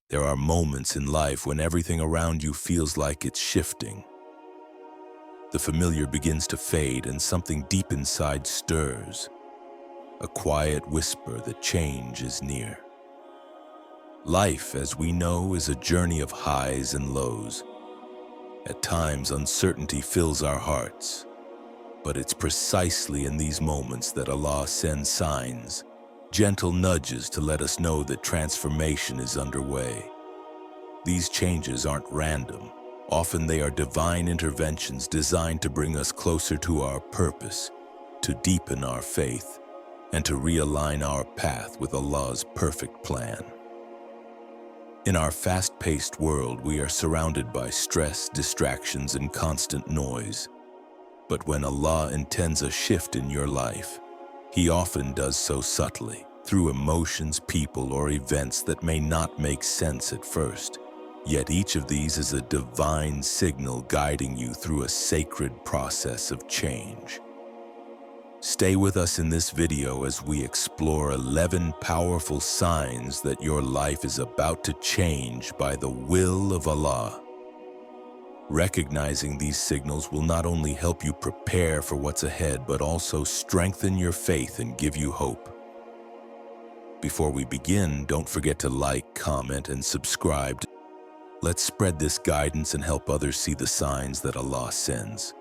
There are moments in life when everything around you feels like it's shifting. The familiar begins to fade and something deep inside stirs, a quiet whisper that change is near. Life, as we know, is a journey of highs and lows. At times, uncertainty fills our hearts, but it's precisely in these moments that Allah sends signs, gentle nudges to let us know that transformation is underway. These changes aren't random. Often they are divine interventions designed to bring us closer to our purpose, to deepen our faith, and to realign our path with Allah's perfect plan. In our fast-paced world, we are surrounded by stress, distractions, and constant noise. But when Allah intends a shift in your life, He often does so subtly, through emotions, people, or events that may not make sense at first. Yet each of these is a divine signal guiding you through a sacred process of change. Stay with us in this video as we explore 11 powerful signs that your life is about to change by the will of Allah. Recognizing these signals will not only help you prepare for what's ahead, but also strengthen your faith and give you hope. Before we begin, don't forget to like, comment, and subscribe. Let's spread this guidance and help others see the signs that Allah sends.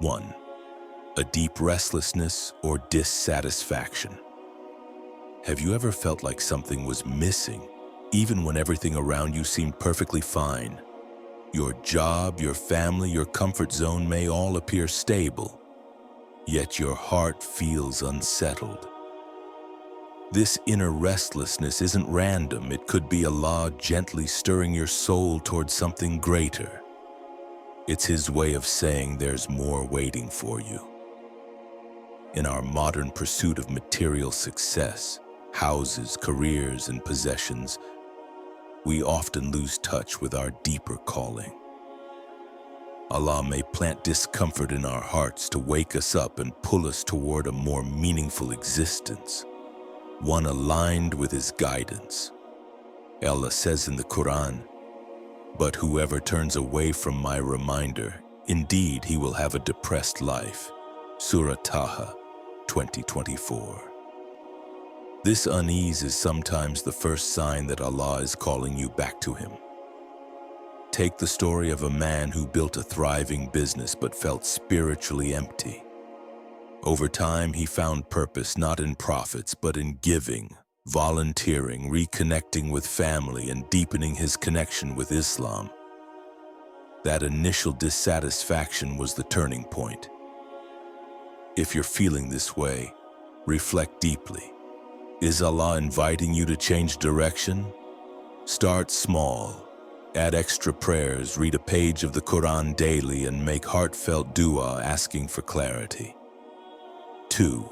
1. A deep restlessness or dissatisfaction. Have you ever felt like something was missing, even when everything around you seemed perfectly fine? Your job, your family, your comfort zone may all appear stable, yet your heart feels unsettled. This inner restlessness isn't random. It could be Allah gently stirring your soul towards something greater. It's His way of saying there's more waiting for you. In our modern pursuit of material success, houses, careers, and possessions, we often lose touch with our deeper calling. Allah may plant discomfort in our hearts to wake us up and pull us toward a more meaningful existence, one aligned with His guidance. Allah says in the Quran, "But whoever turns away from my reminder, indeed he will have a depressed life." Surah Taha 2024. This unease is sometimes the first sign that Allah is calling you back to Him. Take the story of a man who built a thriving business but felt spiritually empty. Over time, he found purpose not in profits but in giving, volunteering, reconnecting with family, and deepening his connection with Islam. That initial dissatisfaction was the turning point. If you're feeling this way, reflect deeply. Is Allah inviting you to change direction? Start small. Add extra prayers, read a page of the Quran daily, and make heartfelt dua asking for clarity. 2.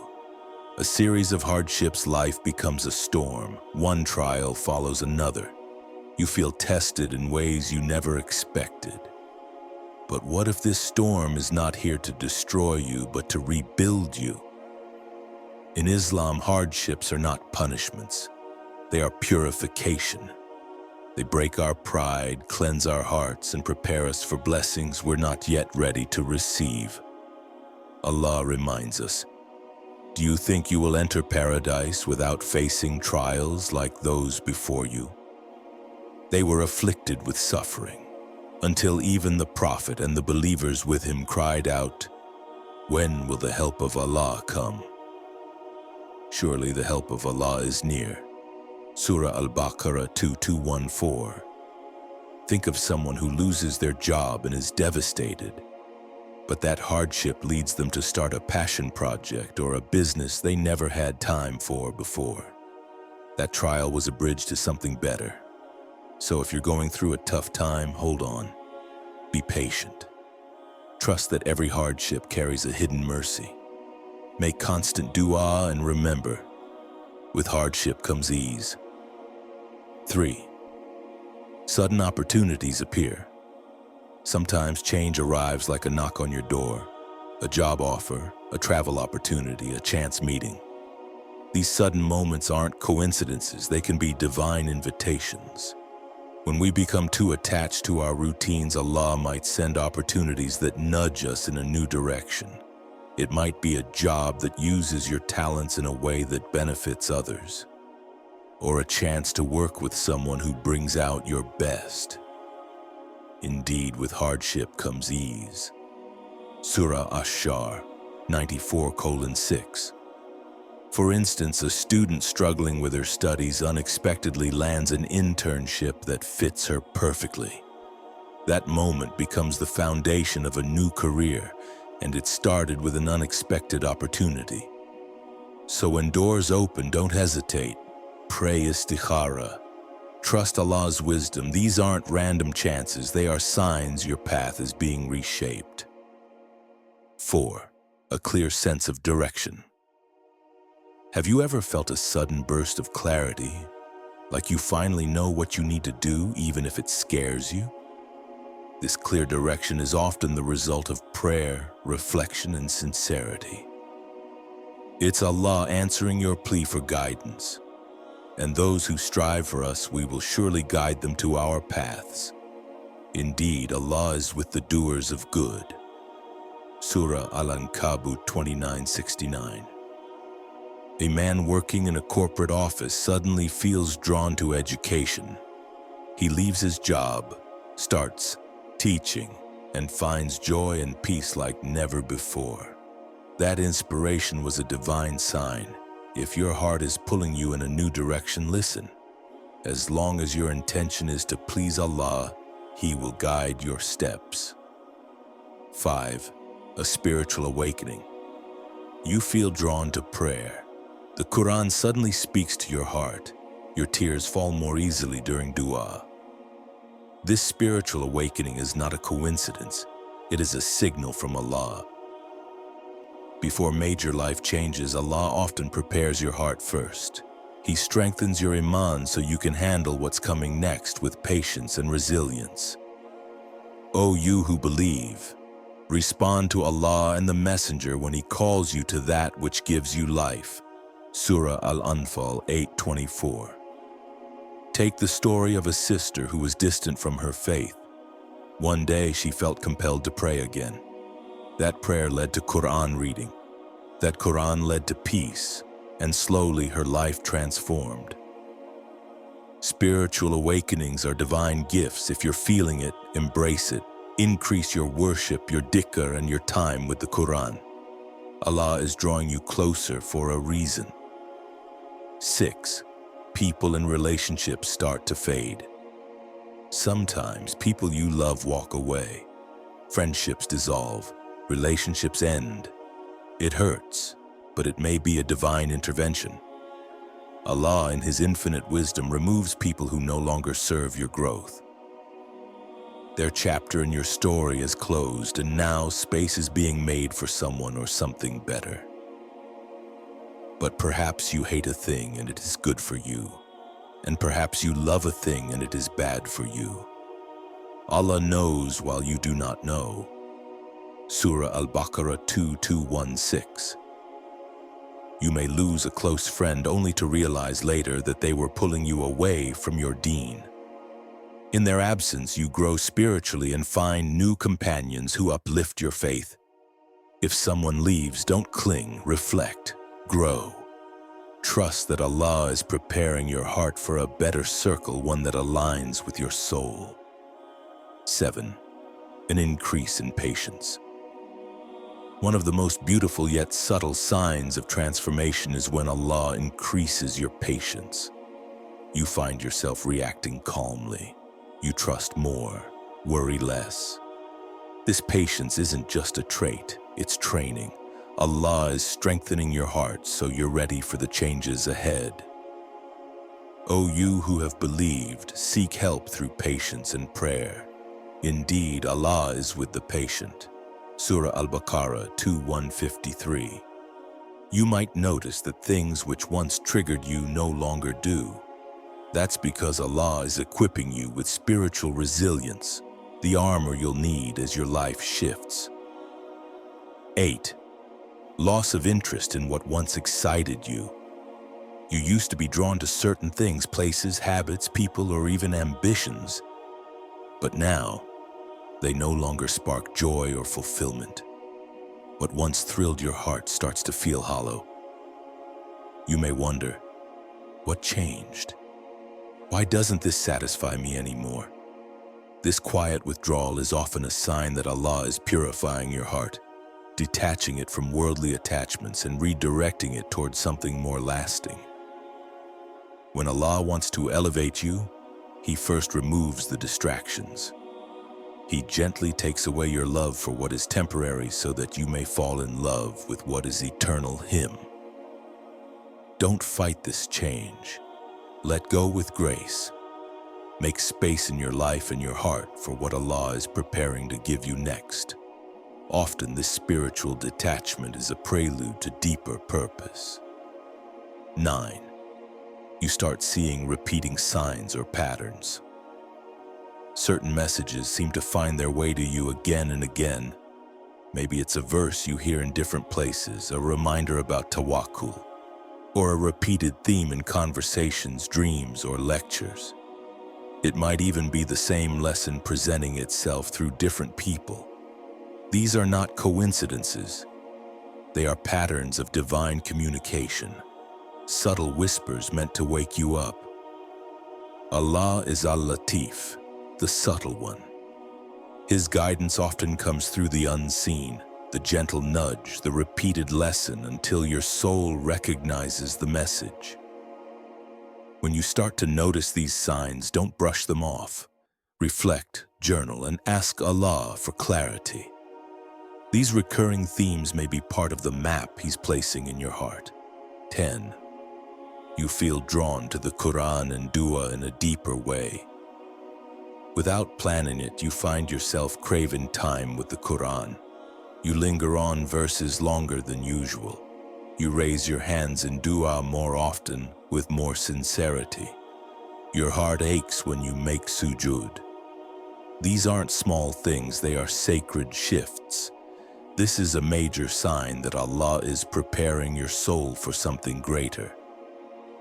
A series of hardships. Life becomes a storm. One trial follows another. You feel tested in ways you never expected. But what if this storm is not here to destroy you, but to rebuild you? In Islam, hardships are not punishments. They are purification. They break our pride, cleanse our hearts, and prepare us for blessings we're not yet ready to receive. Allah reminds us, "Do you think you will enter paradise without facing trials like those before you?" They were afflicted with suffering, until even the Prophet and the believers with him cried out, "When will the help of Allah come?" Surely the help of Allah is near. Surah Al-Baqarah 2214. Think of someone who loses their job and is devastated, but that hardship leads them to start a passion project or a business they never had time for before. That trial was a bridge to something better. So if you're going through a tough time, hold on. Be patient. Trust that every hardship carries a hidden mercy. Make constant dua and remember, with hardship comes ease. 3. Sudden opportunities appear. Sometimes change arrives like a knock on your door, a job offer, a travel opportunity, a chance meeting. These sudden moments aren't coincidences, they can be divine invitations. When we become too attached to our routines, Allah might send opportunities that nudge us in a new direction. It might be a job that uses your talents in a way that benefits others, or a chance to work with someone who brings out your best. Indeed, with hardship comes ease. Surah Ash-Shar 94:6. For instance, a student struggling with her studies unexpectedly lands an internship that fits her perfectly. That moment becomes the foundation of a new career, and it started with an unexpected opportunity. So when doors open, don't hesitate. Pray istikhara. Trust Allah's wisdom. These aren't random chances, they are signs your path is being reshaped. 4. A clear sense of direction. Have you ever felt a sudden burst of clarity, like you finally know what you need to do even if it scares you? This clear direction is often the result of prayer, reflection, and sincerity. It's Allah answering your plea for guidance, and those who strive for us, we will surely guide them to our paths. Indeed, Allah is with the doers of good. Surah Al-Ankabut 29:69. A man working in a corporate office suddenly feels drawn to education. He leaves his job, starts teaching, and finds joy and peace like never before. That inspiration was a divine sign. If your heart is pulling you in a new direction, listen. As long as your intention is to please Allah, He will guide your steps. 5. A spiritual awakening. You feel drawn to prayer. The Quran suddenly speaks to your heart. Your tears fall more easily during dua. This spiritual awakening is not a coincidence. It is a signal from Allah. Before major life changes, Allah often prepares your heart first. He strengthens your iman so you can handle what's coming next with patience and resilience. O you who believe, respond to Allah and the Messenger when He calls you to that which gives you life. Surah Al-Anfal 8:24. Take the story of a sister who was distant from her faith. One day she felt compelled to pray again. That prayer led to Quran reading. That Quran led to peace, and slowly her life transformed. Spiritual awakenings are divine gifts. If you're feeling it, embrace it. Increase your worship, your dhikr, and your time with the Quran. Allah is drawing you closer for a reason. 6. People and relationships start to fade. Sometimes people you love walk away. Friendships dissolve. Relationships end. It hurts, but it may be a divine intervention. Allah, in His infinite wisdom, removes people who no longer serve your growth. Their chapter in your story is closed, and now space is being made for someone or something better. But perhaps you hate a thing and it is good for you, and perhaps you love a thing and it is bad for you. Allah knows while you do not know. Surah Al-Baqarah 2:216. You may lose a close friend only to realize later that they were pulling you away from your deen. In their absence, you grow spiritually and find new companions who uplift your faith. If someone leaves, don't cling, reflect, grow. Trust that Allah is preparing your heart for a better circle, one that aligns with your soul. 7. An increase in patience. One of the most beautiful yet subtle signs of transformation is when Allah increases your patience. You find yourself reacting calmly. You trust more, worry less. This patience isn't just a trait, it's training. Allah is strengthening your heart so you're ready for the changes ahead. O you who have believed, seek help through patience and prayer. Indeed, Allah is with the patient. Surah Al-Baqarah 2:153. You might notice that things which once triggered you no longer do. That's because Allah is equipping you with spiritual resilience, the armor you'll need as your life shifts. 8. Loss of interest in what once excited you. You used to be drawn to certain things, places, habits, people, or even ambitions. But now, they no longer spark joy or fulfillment. What once thrilled your heart starts to feel hollow. You may wonder, what changed? Why doesn't this satisfy me anymore? This quiet withdrawal is often a sign that Allah is purifying your heart, detaching it from worldly attachments and redirecting it towards something more lasting. When Allah wants to elevate you, He first removes the distractions. He gently takes away your love for what is temporary so that you may fall in love with what is eternal, Him. Don't fight this change. Let go with grace. Make space in your life and your heart for what Allah is preparing to give you next. Often this spiritual detachment is a prelude to deeper purpose. 9. You start seeing repeating signs or patterns. Certain messages seem to find their way to you again and again. Maybe it's a verse you hear in different places, a reminder about tawakkul, or a repeated theme in conversations, dreams, or lectures. It might even be the same lesson presenting itself through different people. These are not coincidences. They are patterns of divine communication, subtle whispers meant to wake you up. Allah is Al-Latif, the subtle one. His guidance often comes through the unseen, the gentle nudge, the repeated lesson until your soul recognizes the message. When you start to notice these signs, don't brush them off. Reflect, journal, and ask Allah for clarity. These recurring themes may be part of the map He's placing in your heart. 10. You feel drawn to the Quran and Dua in a deeper way. Without planning it, you find yourself craving time with the Quran. You linger on verses longer than usual. You raise your hands in dua more often, with more sincerity. Your heart aches when you make sujood. These aren't small things, they are sacred shifts. This is a major sign that Allah is preparing your soul for something greater.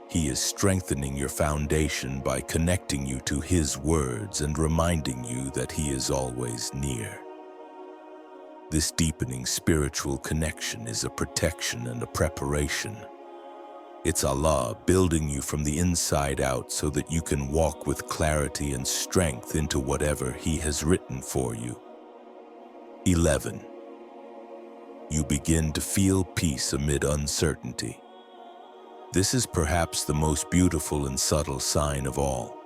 He is strengthening your foundation by connecting you to His words and reminding you that He is always near. This deepening spiritual connection is a protection and a preparation. It's Allah building you from the inside out so that you can walk with clarity and strength into whatever He has written for you. 11. You begin to feel peace amid uncertainty. This is perhaps the most beautiful and subtle sign of all.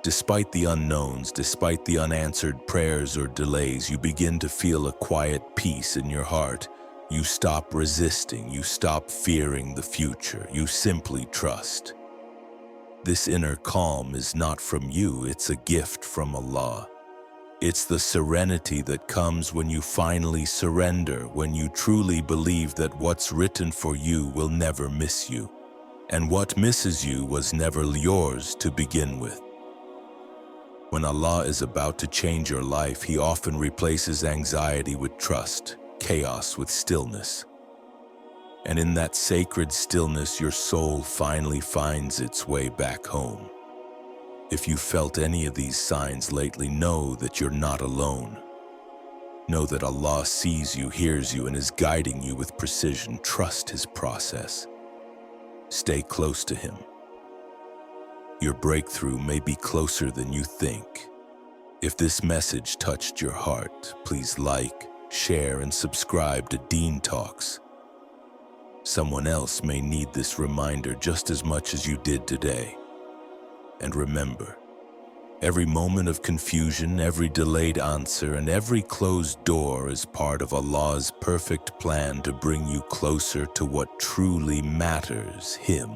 Despite the unknowns, despite the unanswered prayers or delays, you begin to feel a quiet peace in your heart. You stop resisting, you stop fearing the future, you simply trust. This inner calm is not from you, it's a gift from Allah. It's the serenity that comes when you finally surrender, when you truly believe that what's written for you will never miss you, and what misses you was never yours to begin with. When Allah is about to change your life, He often replaces anxiety with trust, chaos with stillness. And in that sacred stillness, your soul finally finds its way back home. If you felt any of these signs lately, know that you're not alone. Know that Allah sees you, hears you, and is guiding you with precision. Trust His process. Stay close to Him. Your breakthrough may be closer than you think. If this message touched your heart, please like, share, and subscribe to Deen Talks. Someone else may need this reminder just as much as you did today. And remember, every moment of confusion, every delayed answer, and every closed door is part of Allah's perfect plan to bring you closer to what truly matters, Him.